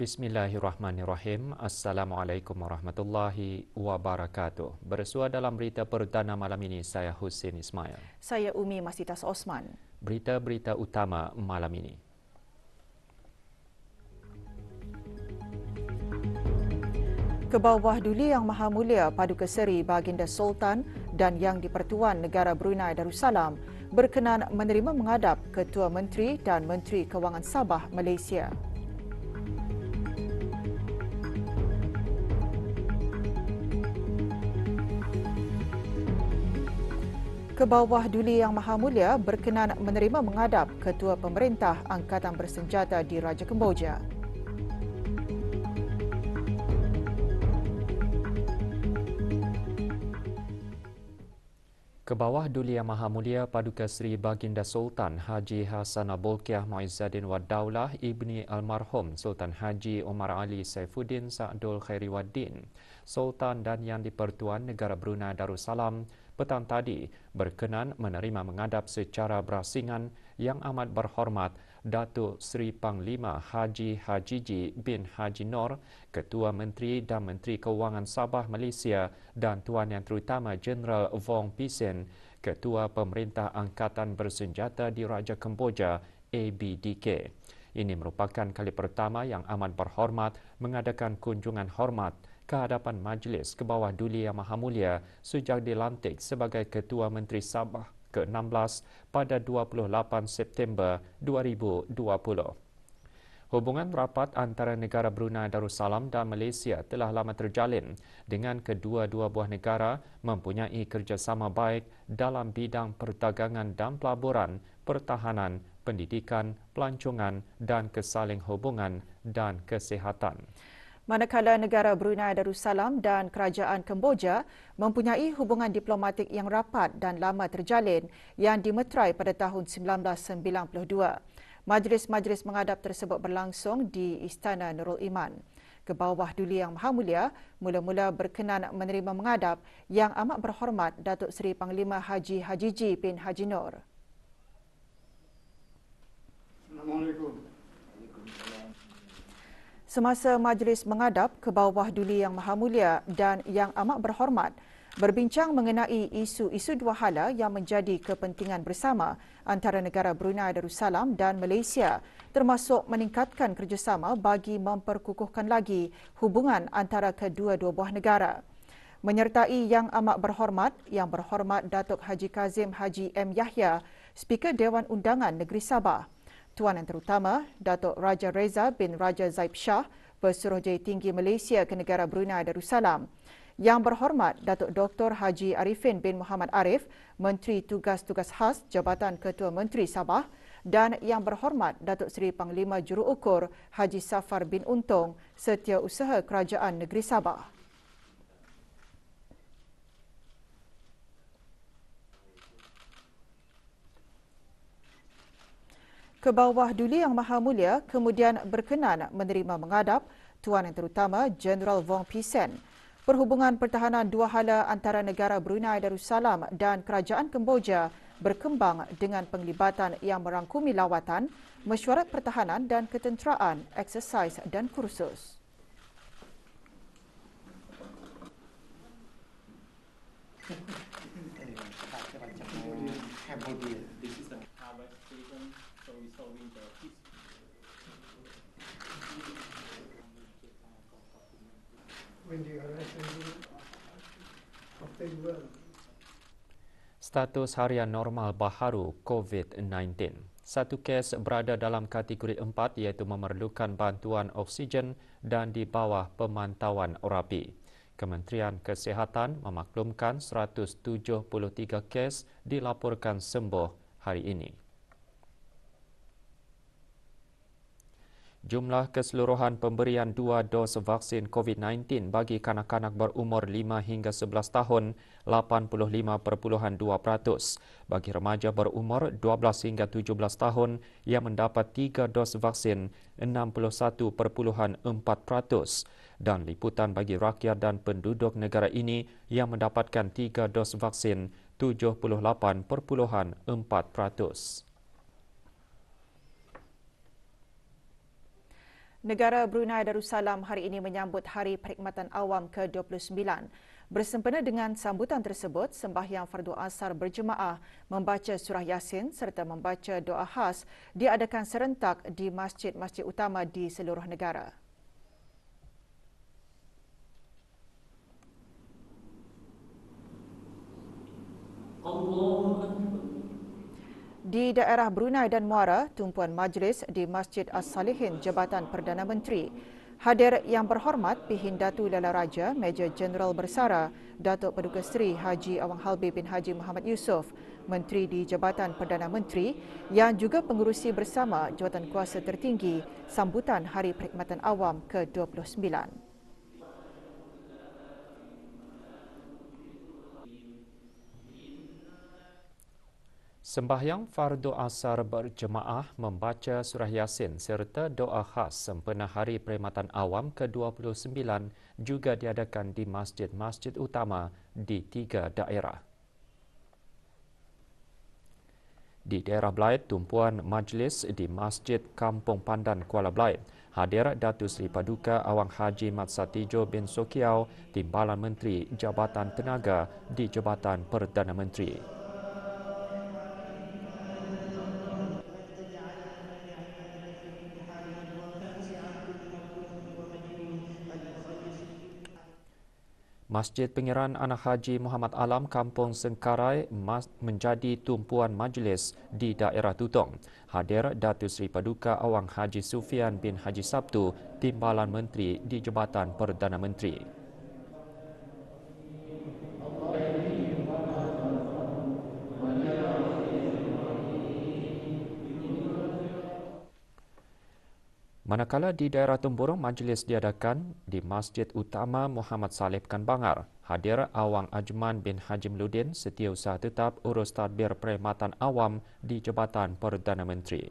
Bismillahirrahmanirrahim. Assalamualaikum warahmatullahi wabarakatuh. Bersua dalam berita perdana malam ini, saya Husin Ismail. Saya Umi Masitas Osman. Berita-berita utama malam ini. Kebawah Duli Yang Maha Mulia Paduka Seri Baginda Sultan dan Yang di-Pertuan Negara Brunei Darussalam berkenan menerima menghadap Ketua Menteri dan Menteri Kewangan Sabah Malaysia. Kebawah Duli Yang Maha Mulia berkenan menerima menghadap Ketua Pemerintah Angkatan Bersenjata di Raja Kemboja. Kebawah Duli Yang Maha Mulia Paduka Seri Baginda Sultan Haji Hassanal Bolkiah Muizzaddin Wad Daulah Ibni Almarhum Sultan Haji Omar Ali Saifuddin Sa'dul Khairiwaddin, Sultan dan Yang di-Pertuan Negara Brunei Darussalam petang tadi berkenan menerima menghadap secara berasingan Yang Amat Berhormat Datuk Seri Panglima Haji Hajiji bin Haji Nor, Ketua Menteri dan Menteri Kewangan Sabah Malaysia dan Tuan Yang Terutama Jeneral Wong Pisen, Ketua Pemerintah Angkatan Bersenjata di Raja Kemboja ABDK. Ini merupakan kali pertama Yang Amat Berhormat mengadakan kunjungan hormat ke hadapan Majlis Kebawah Duli Yang Maha Mulia sejak dilantik sebagai Ketua Menteri Sabah ke-16 pada 28 September 2020. Hubungan rapat antara negara Brunei Darussalam dan Malaysia telah lama terjalin dengan kedua-dua buah negara mempunyai kerjasama baik dalam bidang perdagangan dan pelaburan, pertahanan, pendidikan, pelancongan dan kesaling hubungan dan kesihatan. Manakala negara Brunei Darussalam dan Kerajaan Kemboja mempunyai hubungan diplomatik yang rapat dan lama terjalin yang dimeterai pada tahun 1992. Majlis-majlis menghadap tersebut berlangsung di Istana Nurul Iman. Kebawah Duli Yang Maha Mulia mula-mula berkenan menerima menghadap Yang Amat Berhormat Datuk Seri Panglima Haji Hajiji bin Haji Nor. Assalamualaikum. Semasa majlis menghadap, Kebawah Duli Yang Maha Mulia dan Yang Amat Berhormat berbincang mengenai isu-isu dua hala yang menjadi kepentingan bersama antara negara Brunei Darussalam dan Malaysia, termasuk meningkatkan kerjasama bagi memperkukuhkan lagi hubungan antara kedua-dua buah negara. Menyertai Yang Amat Berhormat, Yang Berhormat Datuk Haji Kazim Haji M. Yahya, Speaker Dewan Undangan Negeri Sabah. Tuan Yang Terutama, Datuk Raja Reza bin Raja Zaib Shah, Pesuruhjaya Tinggi Malaysia ke negara Brunei Darussalam. Yang Berhormat Datuk Dr. Haji Arifin bin Muhammad Arif, Menteri Tugas-Tugas Khas Jabatan Ketua Menteri Sabah, dan Yang Berhormat Datuk Seri Panglima Juruukur Haji Safar bin Untung, Setiausaha Kerajaan Negeri Sabah. Kebawah Duli Yang Maha Mulia kemudian berkenan menerima menghadap Tuan Yang Terutama Jeneral Wong Pisen. Perhubungan pertahanan dua hala antara negara Brunei Darussalam dan Kerajaan Kemboja berkembang dengan penglibatan yang merangkumi lawatan, mesyuarat pertahanan dan ketenteraan, eksersis dan kursus. Status harian normal baharu COVID-19. Satu kes berada dalam kategori 4 iaitu memerlukan bantuan oksigen dan di bawah pemantauan rapi. Kementerian Kesihatan memaklumkan 173 kes dilaporkan sembuh hari ini. Jumlah keseluruhan pemberian 2 dos vaksin COVID-19 bagi kanak-kanak berumur 5 hingga 11 tahun 85.2%. Bagi remaja berumur 12 hingga 17 tahun yang mendapat 3 dos vaksin 61.4%. Dan liputan bagi rakyat dan penduduk negara ini yang mendapatkan 3 dos vaksin 78.4%. Negara Brunei Darussalam hari ini menyambut Hari Perkhidmatan Awam ke-29. Bersempena dengan sambutan tersebut, sembahyang fardu asar berjemaah, membaca surah Yasin serta membaca doa khas diadakan serentak di masjid-masjid utama di seluruh negara. Di daerah Brunei dan Muara, tumpuan majlis di Masjid As-Salihin Jabatan Perdana Menteri. Hadir yang berhormat Pihin Datu Lala Raja, Major Jeneral Bersara, Datuk Paduka Seri Haji Awang Halbi bin Haji Muhammad Yusof, Menteri di Jabatan Perdana Menteri yang juga pengurusi bersama Jawatan Kuasa Tertinggi sambutan Hari Perkhidmatan Awam ke-29. Sembahyang fardu asar berjemaah membaca surah Yasin serta doa khas sempena Hari Perkhidmatan Awam ke-29 juga diadakan di masjid-masjid utama di 3 daerah. Di daerah Belait, tumpuan majlis di Masjid Kampung Pandan Kuala Belait. Hadir Datuk Seri Paduka Awang Haji Mat Satijo bin Sokiau, Timbalan Menteri Jabatan Tenaga di Jabatan Perdana Menteri. Masjid Pengiran Anak Haji Muhammad Alam Kampung Sengkarai menjadi tumpuan majlis di daerah Tutong. Hadir Datuk Seri Paduka Awang Haji Sufian bin Haji Sabtu, Timbalan Menteri di Jabatan Perdana Menteri. Manakala di daerah Temburong, majlis diadakan di Masjid Utama Muhammad Saleh Pekan Bangar. Hadir Awang Ajman bin Haji Meludin, Setiausaha Tetap Urus Tadbir Perkhidmatan Awam di Jabatan Perdana Menteri.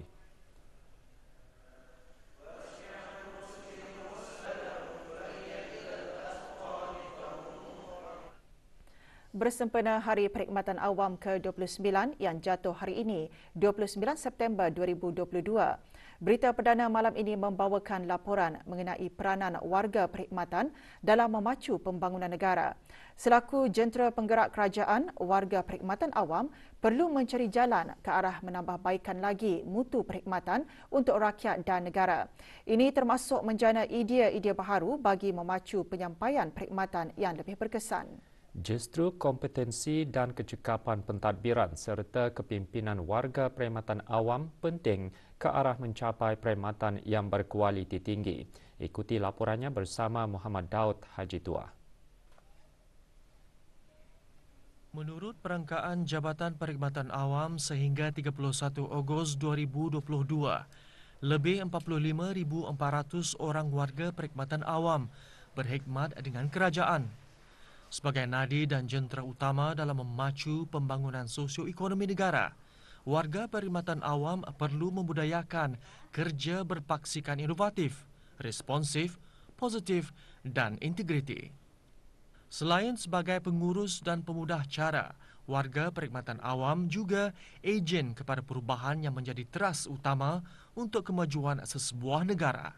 Bersempena Hari Perkhidmatan Awam ke-29 yang jatuh hari ini, 29 September 2022. Berita perdana malam ini membawakan laporan mengenai peranan warga perkhidmatan dalam memacu pembangunan negara. Selaku jentera penggerak kerajaan, warga perkhidmatan awam perlu mencari jalan ke arah menambahbaikan lagi mutu perkhidmatan untuk rakyat dan negara. Ini termasuk menjana idea-idea baharu bagi memacu penyampaian perkhidmatan yang lebih berkesan. Justru kompetensi dan kecekapan pentadbiran serta kepimpinan warga perkhidmatan awam penting ke arah mencapai perkhidmatan yang berkualiti tinggi. Ikuti laporannya bersama Muhammad Daud Haji Tua. Menurut Perangkaan Jabatan Perkhidmatan Awam sehingga 31 Ogos 2022, lebih 45,400 orang warga perkhidmatan awam berkhidmat dengan kerajaan. Sebagai nadi dan jentera utama dalam memacu pembangunan sosioekonomi negara, warga perkhidmatan awam perlu membudayakan kerja berpaksikan inovatif, responsif, positif dan integriti. Selain sebagai pengurus dan pemudah cara, warga perkhidmatan awam juga ejen kepada perubahan yang menjadi teras utama untuk kemajuan sesebuah negara.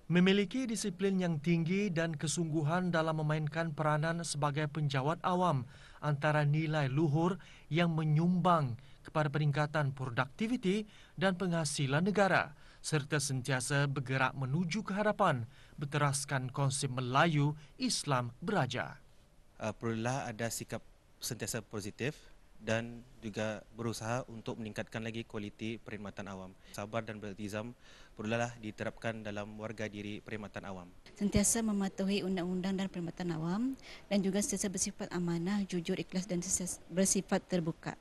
Memiliki disiplin yang tinggi dan kesungguhan dalam memainkan peranan sebagai penjawat awam antara nilai luhur yang menyumbang kepada peningkatan produktiviti dan penghasilan negara serta sentiasa bergerak menuju ke hadapan berteraskan konsep Melayu Islam beraja. Perlulah ada sikap sentiasa positif dan juga berusaha untuk meningkatkan lagi kualiti perkhidmatan awam. Sabar dan beriltizam perlulah diterapkan dalam warga diri perkhidmatan awam. Sentiasa mematuhi undang-undang dan perkhidmatan awam dan juga sentiasa bersifat amanah, jujur, ikhlas dan bersifat terbuka.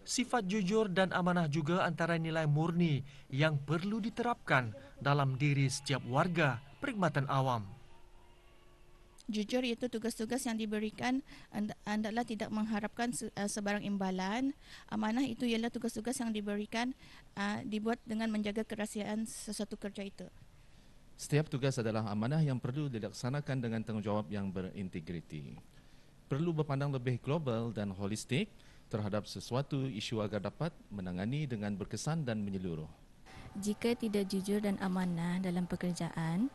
Sifat jujur dan amanah juga antara nilai murni yang perlu diterapkan dalam diri setiap warga perkhidmatan awam. Jujur iaitu tugas-tugas yang diberikan hendaklah tidak mengharapkan sebarang imbalan. Amanah itu ialah tugas-tugas yang diberikan dibuat dengan menjaga kerahsiaan sesuatu kerja itu. Setiap tugas adalah amanah yang perlu dilaksanakan dengan tanggungjawab yang berintegriti. Perlu berpandang lebih global dan holistik terhadap sesuatu isu agar dapat menangani dengan berkesan dan menyeluruh. Jika tidak jujur dan amanah dalam pekerjaan,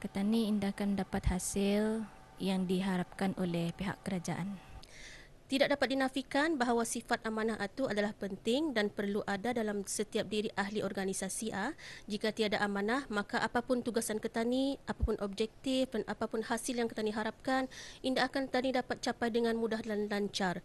petani tidak akan dapat hasil yang diharapkan oleh pihak kerajaan. Tidak dapat dinafikan bahawa sifat amanah itu adalah penting dan perlu ada dalam setiap diri ahli organisasi A. Jika tiada amanah, maka apapun tugasan petani, apapun objektif dan apapun hasil yang petani harapkan, tidak akan petani dapat capai dengan mudah dan lancar.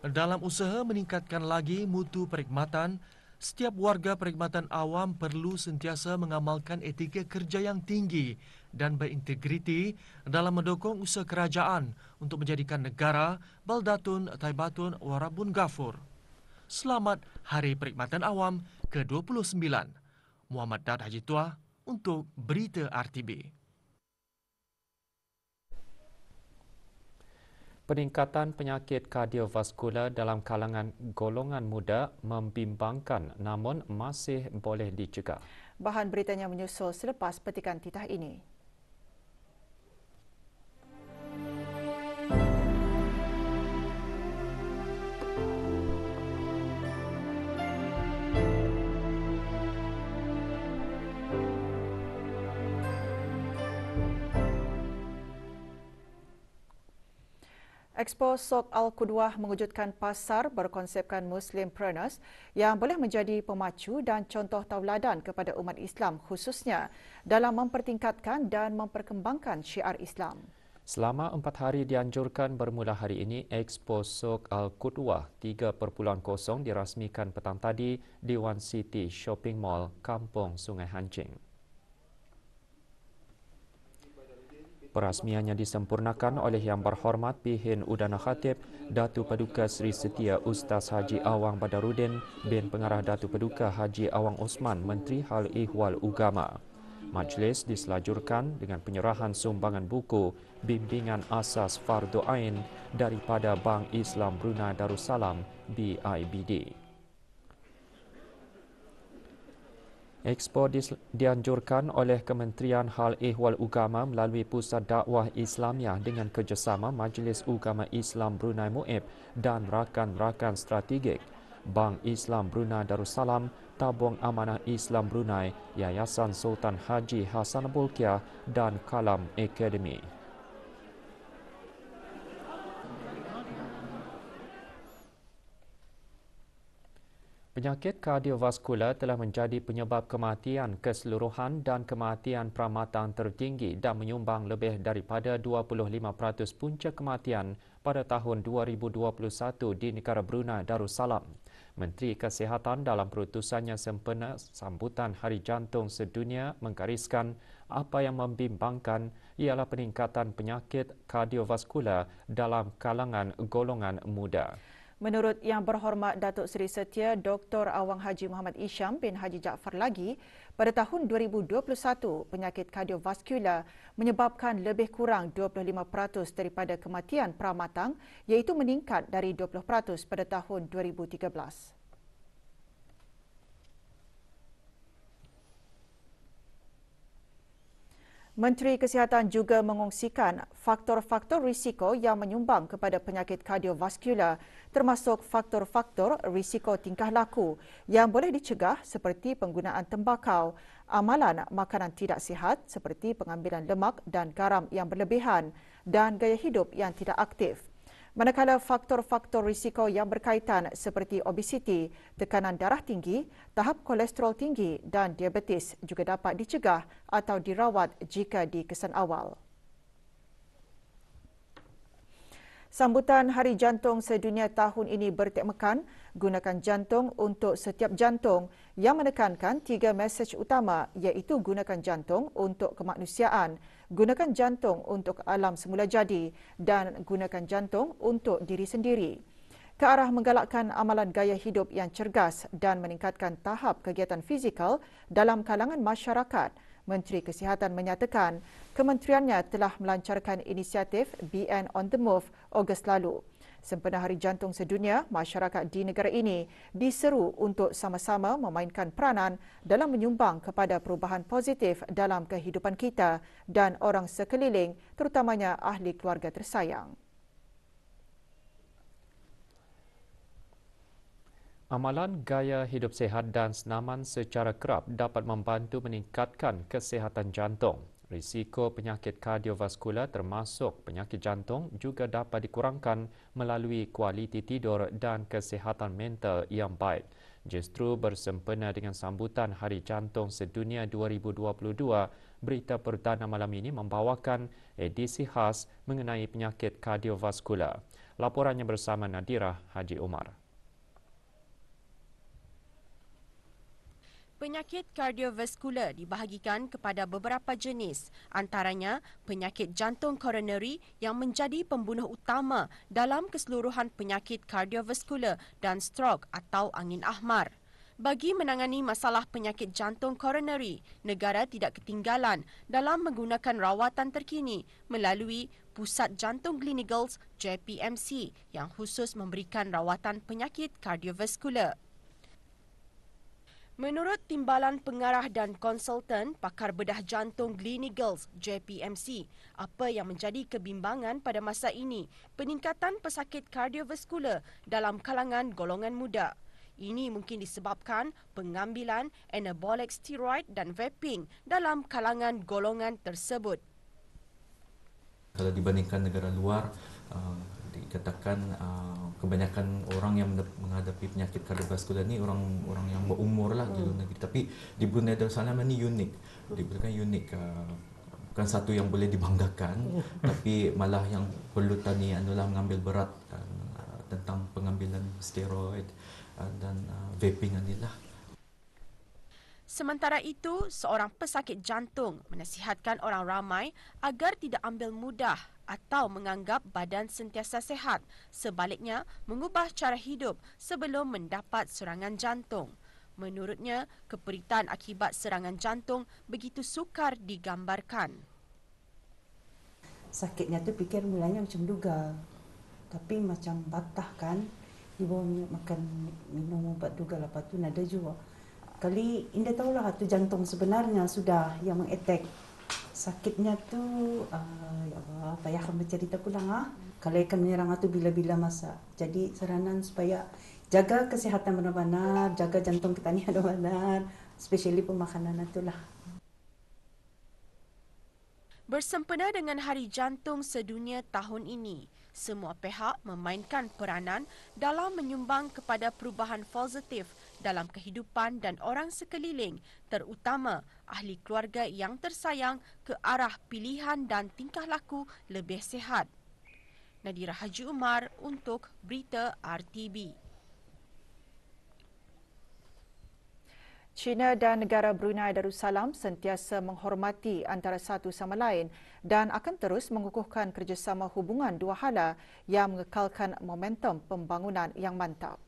Dalam usaha meningkatkan lagi mutu perkhidmatan, setiap warga perkhidmatan awam perlu sentiasa mengamalkan etika kerja yang tinggi dan berintegriti dalam mendukung usaha kerajaan untuk menjadikan negara baldatun taibatun warabun ghafur. Selamat Hari Perkhidmatan Awam ke-29. Muhammad Dad Haji Tua untuk Berita RTB. Peningkatan penyakit kardiovaskular dalam kalangan golongan muda membimbangkan namun masih boleh dicegah. Bahan beritanya menyusul selepas petikan titah ini. Expo Sok Al-Qudwah mewujudkan pasar berkonsepkan Muslimpreneurs yang boleh menjadi pemacu dan contoh tauladan kepada umat Islam khususnya dalam mempertingkatkan dan memperkembangkan syiar Islam. Selama 4 hari dianjurkan bermula hari ini, Expo Sok Al-Qudwah 3.0 dirasmikan petang tadi di One City Shopping Mall, Kampung Sungai Hancing. Perasmiannya disempurnakan oleh Yang Berhormat Pihin Udana Khatib Datu Paduka Seri Setia Ustaz Haji Awang Badarudin bin Pengarah Datu Paduka Haji Awang Osman Menteri Hal Ehwal Ugama. Majlis diselajurkan dengan penyerahan sumbangan buku Bimbingan Asas Fardu Ain daripada Bank Islam Brunei Darussalam BIBD. Expo dianjurkan oleh Kementerian Hal Ehwal Ugama melalui Pusat Dakwah Islamiah dengan kerjasama Majlis Ugama Islam Brunei MUIB dan rakan-rakan strategik Bank Islam Brunei Darussalam, Tabung Amanah Islam Brunei, Yayasan Sultan Haji Hassanah Bolkiah dan Kalam Academy. Penyakit kardiovaskular telah menjadi penyebab kematian keseluruhan dan kematian pramatang tertinggi dan menyumbang lebih daripada 25% punca kematian pada tahun 2021 di negara Brunei Darussalam. Menteri Kesihatan dalam perutusannya sempena sambutan Hari Jantung Sedunia menggariskan apa yang membimbangkan ialah peningkatan penyakit kardiovaskular dalam kalangan golongan muda. Menurut Yang Berhormat Datuk Seri Setia Dr. Awang Haji Muhammad Isham bin Haji Jaafar lagi, pada tahun 2021 penyakit kardiovaskular menyebabkan lebih kurang 25% daripada kematian pramatang iaitu meningkat dari 20% pada tahun 2013. Menteri Kesihatan juga mengongsikan faktor-faktor risiko yang menyumbang kepada penyakit kardiovaskular termasuk faktor-faktor risiko tingkah laku yang boleh dicegah seperti penggunaan tembakau, amalan makanan tidak sihat seperti pengambilan lemak dan garam yang berlebihan dan gaya hidup yang tidak aktif. Manakala faktor-faktor risiko yang berkaitan seperti obesiti, tekanan darah tinggi, tahap kolesterol tinggi dan diabetes juga dapat dicegah atau dirawat jika dikesan awal. Sambutan Hari Jantung Sedunia tahun ini bertemakan gunakan jantung untuk setiap jantung yang menekankan 3 mesej utama iaitu gunakan jantung untuk kemanusiaan, gunakan jantung untuk alam semula jadi dan gunakan jantung untuk diri sendiri. Ke arah menggalakkan amalan gaya hidup yang cergas dan meningkatkan tahap kegiatan fizikal dalam kalangan masyarakat, Menteri Kesihatan menyatakan kementeriannya telah melancarkan inisiatif BN on the Move Ogos lalu. Sempena Hari Jantung Sedunia, masyarakat di negara ini diseru untuk sama-sama memainkan peranan dalam menyumbang kepada perubahan positif dalam kehidupan kita dan orang sekeliling, terutamanya ahli keluarga tersayang. Amalan gaya hidup sihat dan senaman secara kerap dapat membantu meningkatkan kesihatan jantung. Risiko penyakit kardiovaskular termasuk penyakit jantung juga dapat dikurangkan melalui kualiti tidur dan kesihatan mental yang baik. Justru bersempena dengan sambutan Hari Jantung Sedunia 2022, berita perdana malam ini membawakan edisi khas mengenai penyakit kardiovaskular. Laporannya bersama Nadira Haji Umar. Penyakit kardiovaskular dibahagikan kepada beberapa jenis, antaranya penyakit jantung koronari yang menjadi pembunuh utama dalam keseluruhan penyakit kardiovaskular dan strok atau angin ahmar. Bagi menangani masalah penyakit jantung koronari, negara tidak ketinggalan dalam menggunakan rawatan terkini melalui Pusat Jantung Gleneagles JPMC yang khusus memberikan rawatan penyakit kardiovaskular. Menurut Timbalan Pengarah dan Konsultan Pakar Bedah Jantung Gleneagles JPMC, apa yang menjadi kebimbangan pada masa ini, peningkatan pesakit kardiovaskular dalam kalangan golongan muda. Ini mungkin disebabkan pengambilan anabolic steroid dan vaping dalam kalangan golongan tersebut. Kalau dibandingkan negara luar, dikatakan kebanyakan orang yang menghadapi penyakit kardiovaskular ni orang yang berumur lah di luar negeri. Tapi di Brunei Darussalam ni unik. Diberikan unik, bukan satu yang boleh dibanggakan, tapi malah yang perlu tani adalah mengambil berat tentang pengambilan steroid dan vaping inilah. Sementara itu, seorang pesakit jantung menasihatkan orang ramai agar tidak ambil mudah atau menganggap badan sentiasa sehat. Sebaliknya, mengubah cara hidup sebelum mendapat serangan jantung. Menurutnya, keperitan akibat serangan jantung begitu sukar digambarkan. Sakitnya tu fikir mulanya macam duga. Tapi macam batah kan, ibu makan minum ubat duga, lepas tu nada juga. Kali indah tahulah tu jantung sebenarnya sudah yang mengattack. Sakitnya tu ya Allah, payah akan bercerita pulang Kalau akan menyerang tu bila-bila masa. Jadi saranan supaya jaga kesihatan benar-benar, jaga jantung kita ni benar-benar, especially pemakanan itulah. Bersempena dengan Hari Jantung Sedunia tahun ini, semua pihak memainkan peranan dalam menyumbang kepada perubahan positif dalam kehidupan dan orang sekeliling, terutama ahli keluarga yang tersayang ke arah pilihan dan tingkah laku lebih sihat. Nadira Haji Umar untuk Berita RTB. China dan negara Brunei Darussalam sentiasa menghormati antara satu sama lain dan akan terus mengukuhkan kerjasama hubungan dua hala yang mengekalkan momentum pembangunan yang mantap.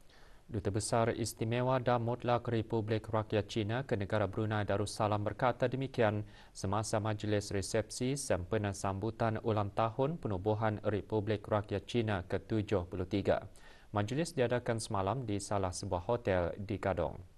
Duta Besar Istimewa dan Mutlak Republik Rakyat China ke negara Brunei Darussalam berkata demikian semasa majlis resepsi sempena sambutan ulang tahun penubuhan Republik Rakyat China ke-73. Majlis diadakan semalam di salah sebuah hotel di Kadong.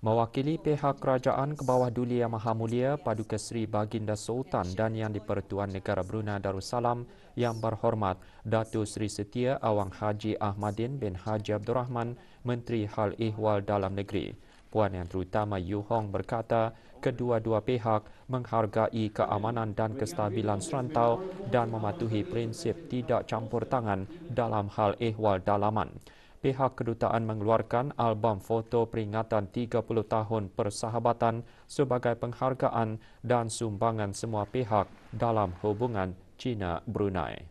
Mewakili pihak kerajaan ke bawah Duli Yang Maha Mulia Paduka Seri Baginda Sultan dan Yang di-Pertuan Negara Brunei Darussalam yang berhormat Datuk Seri Setia Awang Haji Ahmadin bin Haji Abdul Rahman, Menteri Hal Ehwal Dalam Negeri. Puan Yang Terutama Yu Hong berkata, kedua-dua pihak menghargai keamanan dan kestabilan serantau dan mematuhi prinsip tidak campur tangan dalam hal ehwal dalaman. Pihak kedutaan mengeluarkan album foto peringatan 30 tahun persahabatan sebagai penghargaan dan sumbangan semua pihak dalam hubungan China-Brunei.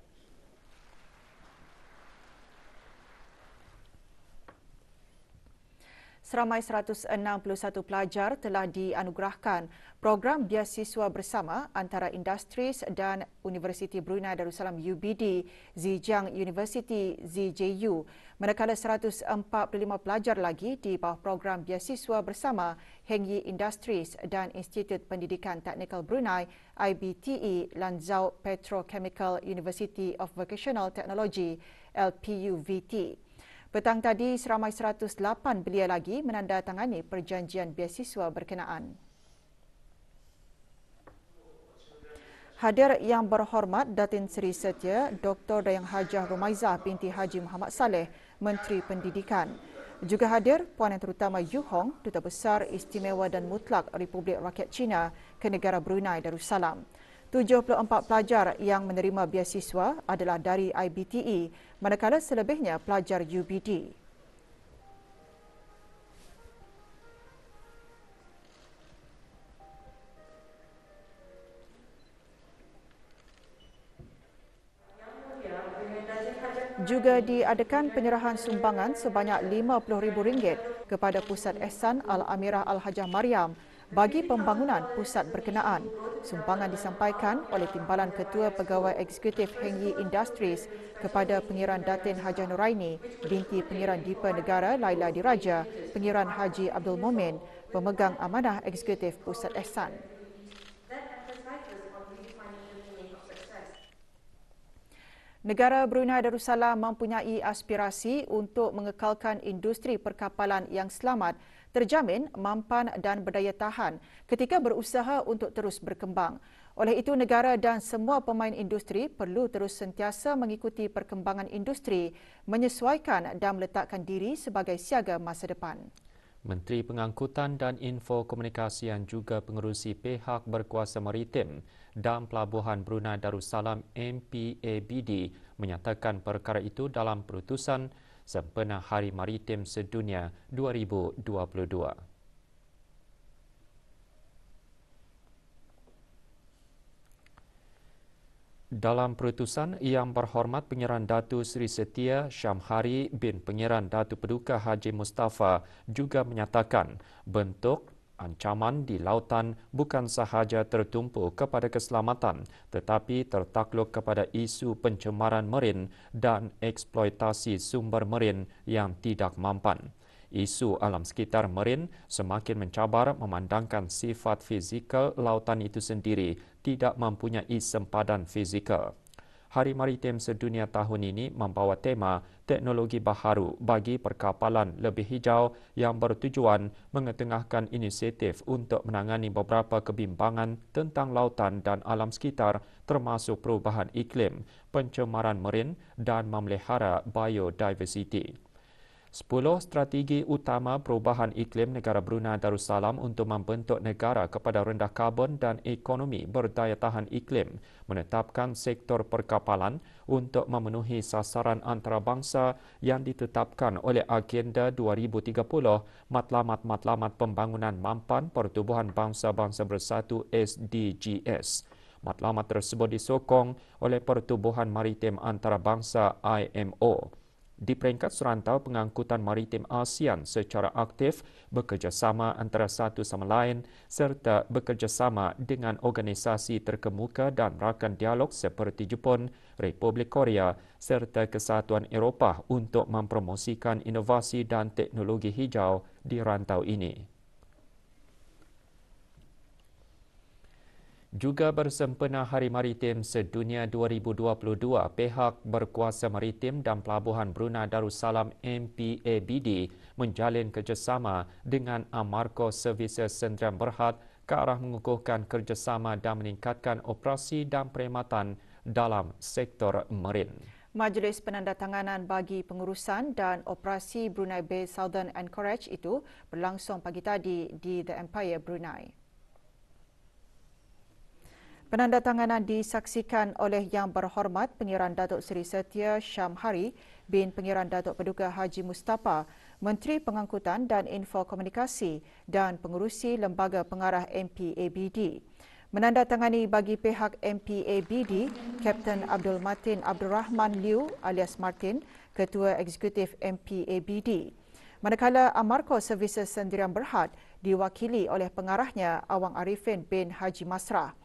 Seramai 161 pelajar telah dianugerahkan program biasiswa bersama antara Industries dan Universiti Brunei Darussalam UBD, Zhejiang University ZJU, manakala 145 pelajar lagi di bawah program biasiswa bersama Heng Yi Industries dan Institut Pendidikan Teknikal Brunei IBTE Lanzhou Petrochemical University of Vocational Technology LPUVT. Petang tadi, seramai 108 belia lagi menandatangani perjanjian biasiswa berkenaan. Hadir Yang Berhormat Datin Seri Setia Dr. Dayang Hajah Rumaizah binti Haji Muhammad Saleh, Menteri Pendidikan. Juga hadir Puan Yang Terutama Yu Hong, Duta Besar Istimewa dan Mutlak Republik Rakyat China ke negara Brunei Darussalam. 74 pelajar yang menerima beasiswa adalah dari IBTE, manakala selebihnya pelajar UBD. Juga diadakan penyerahan sumbangan sebanyak RM50,000 kepada Pusat Ehsan Al-Amirah Al-Hajah Mariam bagi pembangunan pusat berkenaan. Sumbangan disampaikan oleh Timbalan Ketua Pegawai Eksekutif Heng Yi Industries kepada Pengiran Datin Hajah Nuraini, binti Pengiran Dipa Negara Laila Diraja, Pengiran Haji Abdul Momin, pemegang amanah eksekutif Pusat Ehsan. Negara Brunei Darussalam mempunyai aspirasi untuk mengekalkan industri perkapalan yang selamat, terjamin, mampan dan berdaya tahan ketika berusaha untuk terus berkembang. Oleh itu, negara dan semua pemain industri perlu terus sentiasa mengikuti perkembangan industri, menyesuaikan dan meletakkan diri sebagai siaga masa depan. Menteri Pengangkutan dan Infokomunikasian juga pengerusi pihak berkuasa maritim dan Pelabuhan Brunei Darussalam MPABD menyatakan perkara itu dalam perutusan sempena Hari Maritim Sedunia 2022. Dalam perutusan, Yang Berhormat Pengiran Datu Seri Setia Syamhari bin Pengiran Datu Paduka Haji Mustafa juga menyatakan bentuk ancaman di lautan bukan sahaja tertumpu kepada keselamatan tetapi tertakluk kepada isu pencemaran marin dan eksploitasi sumber marin yang tidak mampan. Isu alam sekitar marin semakin mencabar memandangkan sifat fizikal lautan itu sendiri tidak mempunyai sempadan fizikal. Hari Maritim Sedunia tahun ini membawa tema teknologi baharu bagi perkapalan lebih hijau yang bertujuan mengetengahkan inisiatif untuk menangani beberapa kebimbangan tentang lautan dan alam sekitar termasuk perubahan iklim, pencemaran marin dan memelihara biodiversiti. 10 strategi utama perubahan iklim negara Brunei Darussalam untuk membentuk negara kepada rendah karbon dan ekonomi berdaya tahan iklim menetapkan sektor perkapalan untuk memenuhi sasaran antarabangsa yang ditetapkan oleh Agenda 2030 Matlamat-Matlamat Pembangunan Mampan Pertubuhan Bangsa-Bangsa Bersatu SDGs. Matlamat tersebut disokong oleh Pertubuhan Maritim Antarabangsa IMO. Di peringkat serantau pengangkutan maritim ASEAN secara aktif bekerjasama antara satu sama lain serta bekerjasama dengan organisasi terkemuka dan rakan dialog seperti Jepun, Republik Korea serta Kesatuan Eropah untuk mempromosikan inovasi dan teknologi hijau di rantau ini. Juga bersempena Hari Maritim Sedunia 2022, pihak berkuasa maritim dan pelabuhan Brunei Darussalam MPABD menjalin kerjasama dengan Amarco Services Sdn Bhd ke arah mengukuhkan kerjasama dan meningkatkan operasi dan perkhidmatan dalam sektor marin. Majlis penandatanganan bagi pengurusan dan operasi Brunei Bay Southern Anchorage itu berlangsung pagi tadi di The Empire Brunei. Penandatanganan disaksikan oleh Yang Berhormat Pengiran Datuk Seri Setia Syamhari bin Pengiran Datuk Paduka Haji Mustafa, Menteri Pengangkutan dan Infokomunikasi dan pengurusi Lembaga Pengarah MPABD. Menandatangani bagi pihak MPABD, Kapten Abdul Matin Abdul Rahman Liu alias Martin, Ketua Eksekutif MPABD. Manakala Amarco Services Sdn Bhd diwakili oleh pengarahnya Awang Arifin bin Haji Masrah.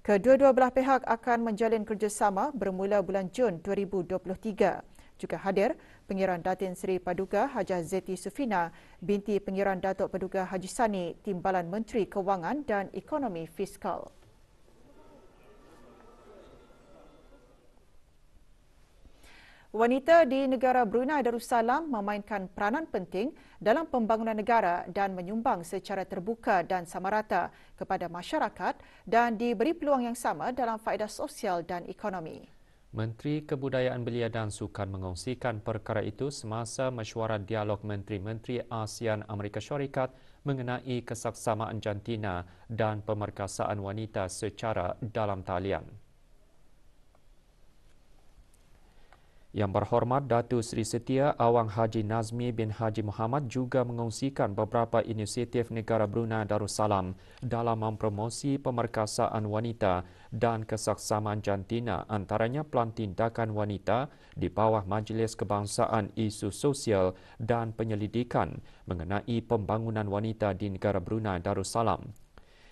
Kedua-dua belah pihak akan menjalin kerjasama bermula bulan Jun 2023. Juga hadir Pengiran Datin Seri Paduka Hajah Zeti Sufina binti Pengiran Datuk Paduka Haji Sani, Timbalan Menteri Kewangan dan Ekonomi Fiskal. Wanita di negara Brunei Darussalam memainkan peranan penting dalam pembangunan negara dan menyumbang secara terbuka dan samarata kepada masyarakat dan diberi peluang yang sama dalam faedah sosial dan ekonomi. Menteri Kebudayaan Belia dan Sukan mengongsikan perkara itu semasa mesyuarat dialog Menteri-Menteri ASEAN Amerika Syarikat mengenai kesaksamaan jantina dan pemerkasaan wanita secara dalam talian. Yang berhormat Datuk Seri Setia Awang Haji Nazmi bin Haji Muhammad juga mengongsikan beberapa inisiatif negara Brunei Darussalam dalam mempromosi pemerkasaan wanita dan kesaksamaan jantina, antaranya Pelan Tindakan Wanita di bawah Majlis Kebangsaan Isu Sosial dan Penyelidikan mengenai pembangunan wanita di negara Brunei Darussalam.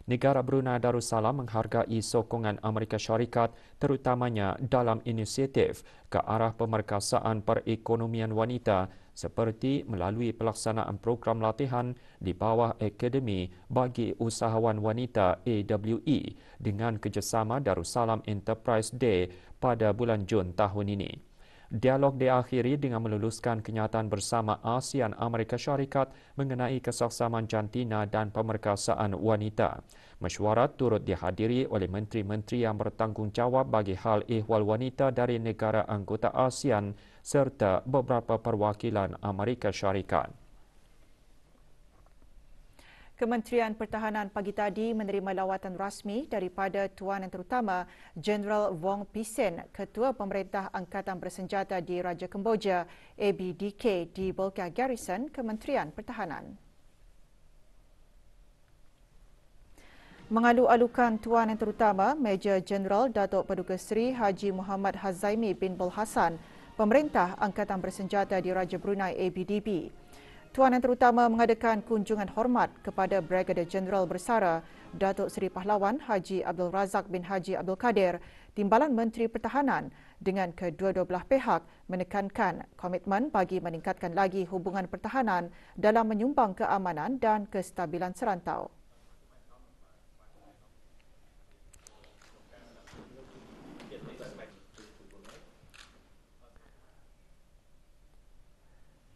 Negara Brunei Darussalam menghargai sokongan Amerika Syarikat terutamanya dalam inisiatif ke arah pemerkasaan perekonomian wanita seperti melalui pelaksanaan program latihan di bawah Akademi bagi Usahawan Wanita AWE dengan kerjasama Darussalam Enterprise Day pada bulan Jun tahun ini. Dialog diakhiri dengan meluluskan kenyataan bersama ASEAN Amerika Syarikat mengenai kesaksamaan jantina dan pemerkasaan wanita. Mesyuarat turut dihadiri oleh menteri-menteri yang bertanggungjawab bagi hal ehwal wanita dari negara anggota ASEAN serta beberapa perwakilan Amerika Syarikat. Kementerian Pertahanan pagi tadi menerima lawatan rasmi daripada Tuan Yang Terutama Jeneral Wong Pisen, Ketua Pemerintah Angkatan Bersenjata di Raja Kemboja ABDK di Bolkiah Garrison, Kementerian Pertahanan. Mengalu-alukan Tuan Yang Terutama Major Jeneral Datuk Paduka Seri Haji Muhammad Hazaimi bin Bul Hassan, Pemerintah Angkatan Bersenjata di Raja Brunei ABDB. Tuan Yang Terutama mengadakan kunjungan hormat kepada Brigadier Jeneral Bersara Datuk Seri Pahlawan Haji Abdul Razak bin Haji Abdul Kadir, Timbalan Menteri Pertahanan, dengan kedua-dua belah pihak menekankan komitmen bagi meningkatkan lagi hubungan pertahanan dalam menyumbang keamanan dan kestabilan serantau.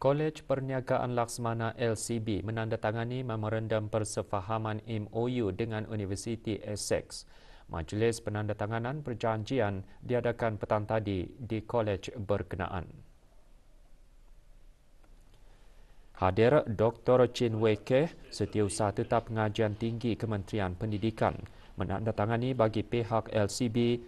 Kolej Perniagaan Laksmana LCB menandatangani memorandum persefahaman MOU dengan Universiti Essex. Majlis penandatanganan perjanjian diadakan petang tadi di kolej berkenaan. Hadir Dr. Chin Wei Keh, Setiausaha Tetap Pengajian Tinggi Kementerian Pendidikan, menandatangani bagi pihak LCB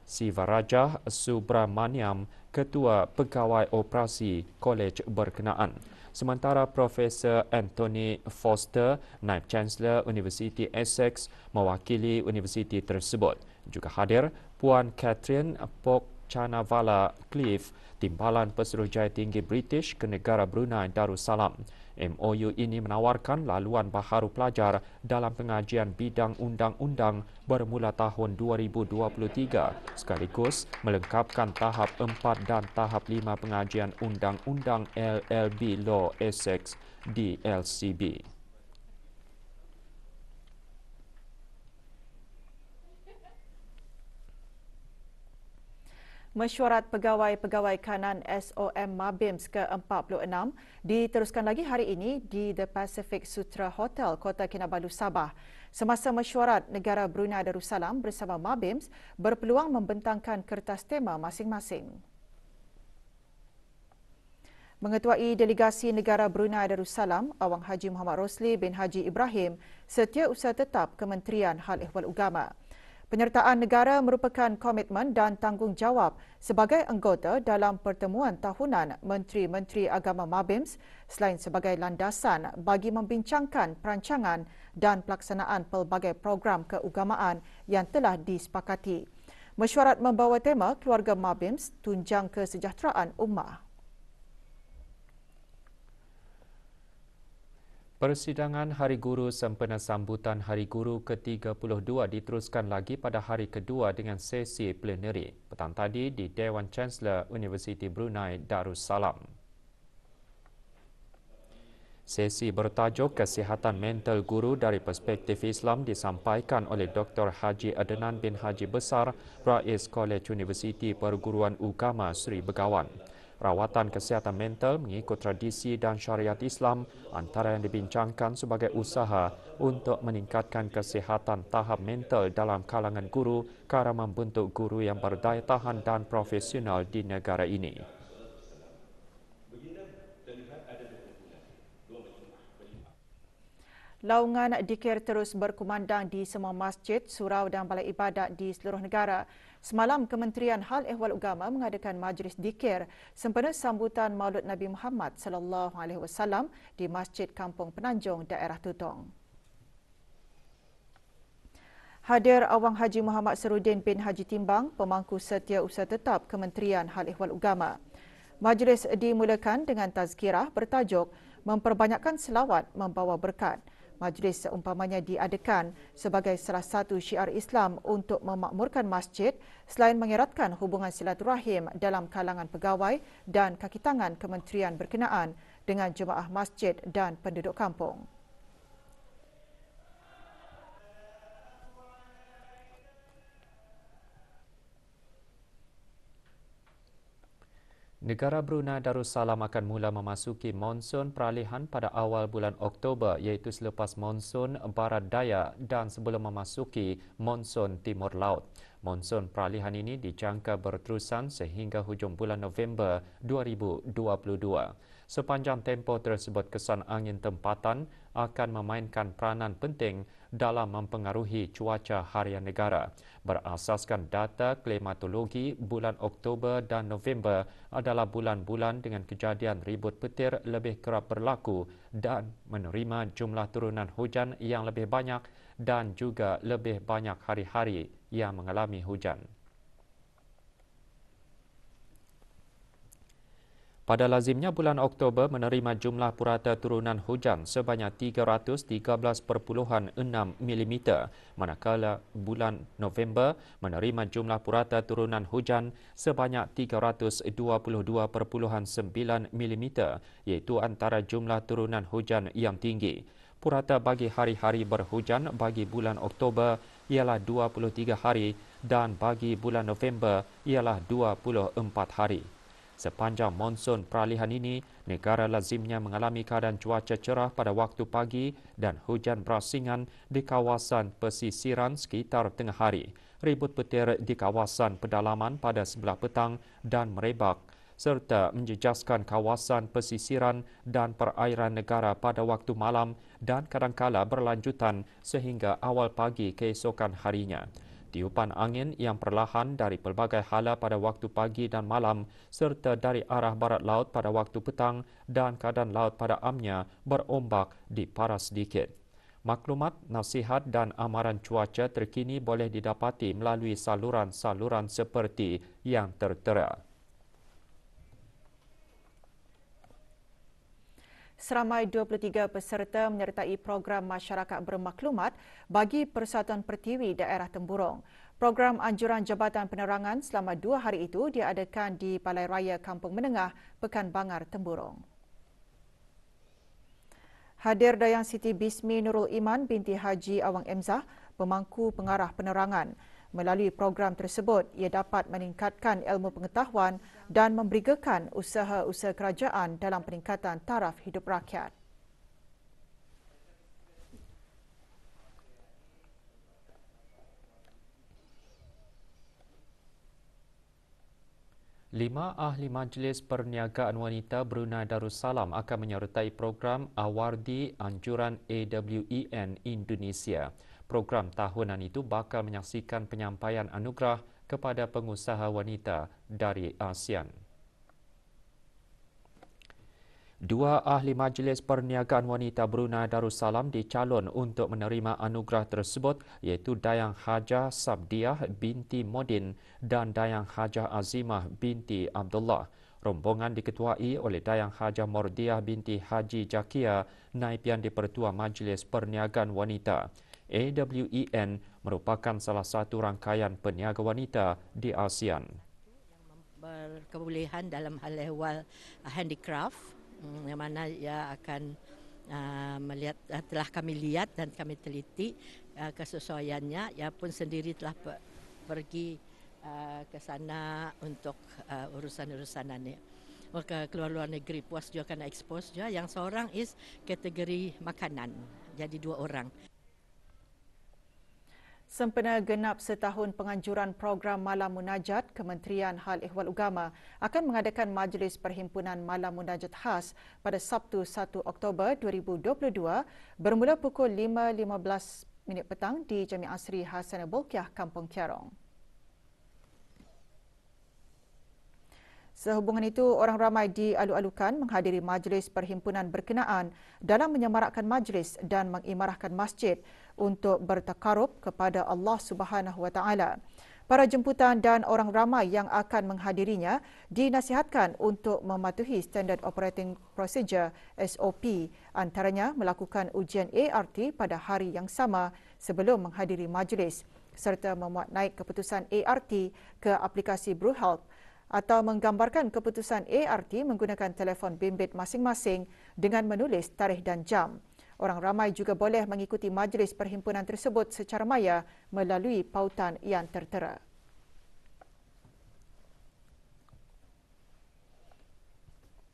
Sivarajah Subramaniam, Ketua Pegawai Operasi Kolej berkenaan. Sementara Profesor Anthony Foster, Naib Chancellor Universiti Essex, mewakili universiti tersebut. Juga hadir Puan Catherine Pokchanavala Cliff, Timbalan Pesuruhjaya Tinggi British ke negara Brunei Darussalam. MOU ini menawarkan laluan baharu pelajar dalam pengajian bidang undang-undang bermula tahun 2023 sekaligus melengkapkan tahap 4 dan tahap 5 pengajian undang-undang LLB Law Essex di LCB. Mesyuarat Pegawai-Pegawai Kanan SOM Mabims ke-46 diteruskan lagi hari ini di The Pacific Sutra Hotel, Kota Kinabalu, Sabah. Semasa mesyuarat, negara Brunei Darussalam bersama Mabims berpeluang membentangkan kertas tema masing-masing. Mengetuai delegasi negara Brunei Darussalam, Awang Haji Muhammad Rosli bin Haji Ibrahim, Setiausaha Tetap Kementerian Hal Ehwal Ugama. Penyertaan negara merupakan komitmen dan tanggungjawab sebagai anggota dalam pertemuan tahunan Menteri-Menteri Agama Mabims selain sebagai landasan bagi membincangkan perancangan dan pelaksanaan pelbagai program keugamaan yang telah disepakati. Mesyuarat membawa tema Keluarga Mabims Tunjang Kesejahteraan Ummah. Persidangan Hari Guru sempena sambutan Hari Guru ke-32 diteruskan lagi pada hari kedua dengan sesi plenary petang tadi di Dewan Chancellor Universiti Brunei Darussalam. Sesi bertajuk Kesihatan Mental Guru dari Perspektif Islam disampaikan oleh Dr. Haji Adnan bin Haji Besar, Rais Kolej Universiti Perguruan Ugama Sri Begawan. Rawatan kesihatan mental mengikut tradisi dan syariat Islam antara yang dibincangkan sebagai usaha untuk meningkatkan kesihatan tahap mental dalam kalangan guru kerana membentuk guru yang berdaya tahan dan profesional di negara ini. Laungan dikir terus berkumandang di semua masjid, surau dan balai ibadat di seluruh negara. Semalam, Kementerian Hal Ehwal Agama mengadakan majlis dikir sempena sambutan Maulud Nabi Muhammad sallallahu alaihi wasallam di Masjid Kampung Penanjung, daerah Tutong. Hadir Awang Haji Muhammad Serudin bin Haji Timbang, pemangku setiausaha tetap Kementerian Hal Ehwal Agama. Majlis dimulakan dengan tazkirah bertajuk Memperbanyakkan Selawat Membawa Berkat. Majlis seumpamanya diadakan sebagai salah satu syiar Islam untuk memakmurkan masjid selain mengeratkan hubungan silaturahim dalam kalangan pegawai dan kaki tangan kementerian berkenaan dengan jemaah masjid dan penduduk kampung. Negara Brunei Darussalam akan mula memasuki monsun peralihan pada awal bulan Oktober iaitu selepas monsun Barat Daya dan sebelum memasuki monsun Timur Laut. Monsun peralihan ini dijangka berterusan sehingga hujung bulan November 2022. Sepanjang tempoh tersebut, kesan angin tempatan akan memainkan peranan penting dalam mempengaruhi cuaca harian negara. Berasaskan data klimatologi, bulan Oktober dan November adalah bulan-bulan dengan kejadian ribut petir lebih kerap berlaku dan menerima jumlah turunan hujan yang lebih banyak dan juga lebih banyak hari-hari yang mengalami hujan. Pada lazimnya bulan Oktober menerima jumlah purata turunan hujan sebanyak 313.6 mm, manakala bulan November menerima jumlah purata turunan hujan sebanyak 322.9 mm, iaitu antara jumlah turunan hujan yang tinggi. Purata bagi hari-hari berhujan bagi bulan Oktober ialah 23 hari dan bagi bulan November ialah 24 hari. Sepanjang monsun peralihan ini, negara lazimnya mengalami keadaan cuaca cerah pada waktu pagi dan hujan berasingan di kawasan pesisiran sekitar tengah hari. Ribut petir di kawasan pedalaman pada sebelah petang dan merebak serta menjejaskan kawasan pesisiran dan perairan negara pada waktu malam dan kadangkala berlanjutan sehingga awal pagi keesokan harinya. Tiupan angin yang perlahan dari pelbagai hala pada waktu pagi dan malam serta dari arah barat laut pada waktu petang dan keadaan laut pada amnya berombak diparas sedikit. Maklumat, nasihat dan amaran cuaca terkini boleh didapati melalui saluran-saluran seperti yang tertera. Seramai 23 peserta menyertai program masyarakat bermaklumat bagi Persatuan Pertiwi Daerah Temburong. Program anjuran Jabatan Penerangan selama 2 hari itu diadakan di Balai Raya Kampung Menengah, Pekan Bangar, Temburong. Hadir Dayang Siti Bismi Nurul Iman binti Haji Awang Emzah, pemangku pengarah penerangan. Melalui program tersebut, ia dapat meningkatkan ilmu pengetahuan dan memberigakan usaha-usaha kerajaan dalam peningkatan taraf hidup rakyat. Lima ahli Majlis Perniagaan Wanita Brunei Darussalam akan menyertai program Awardi Anjuran AWEN Indonesia. Program tahunan itu bakal menyaksikan penyampaian anugerah kepada pengusaha wanita dari ASEAN. Dua ahli Majlis Perniagaan Wanita Brunei Darussalam dicalon untuk menerima anugerah tersebut iaitu Dayang Hajah Sabdiah binti Modin dan Dayang Hajah Azimah binti Abdullah. Rombongan diketuai oleh Dayang Hajah Mordiah binti Haji Jakia, Naib Yang di-Pertua Majlis Perniagaan Wanita. AWEN merupakan salah satu rangkaian peniaga wanita di ASEAN. Berkebolehan dalam hal ehwal handicraft, yang mana ia akan melihat, telah kami lihat dan kami teliti kesesuaiannya. Ia pun sendiri telah pergi ke sana untuk urusan-urusan ini. keluar luar negeri, puas juga kena expose juga. Yang seorang is kategori makanan, jadi 2 orang. Sempena genap setahun penganjuran program Malam Munajat, Kementerian Hal Ehwal Agama akan mengadakan Majlis Perhimpunan Malam Munajat Khas pada Sabtu 1 Oktober 2022 bermula pukul 5.15 petang di Jami' Asri Hasanah Bolkiah, Kampung Kiarong. Sehubungan itu, orang ramai dialu-alukan menghadiri majlis perhimpunan berkenaan dalam menyemarakkan majlis dan mengimarahkan masjid untuk bertakarub kepada Allah Subhanahu Wa Taala. Para jemputan dan orang ramai yang akan menghadirinya dinasihatkan untuk mematuhi Standard Operating Procedure SOP, antaranya melakukan ujian ART pada hari yang sama sebelum menghadiri majlis serta memuat naik keputusan ART ke aplikasi BruHealth atau menggambarkan keputusan ART menggunakan telefon bimbit masing-masing dengan menulis tarikh dan jam. Orang ramai juga boleh mengikuti majlis perhimpunan tersebut secara maya melalui pautan yang tertera.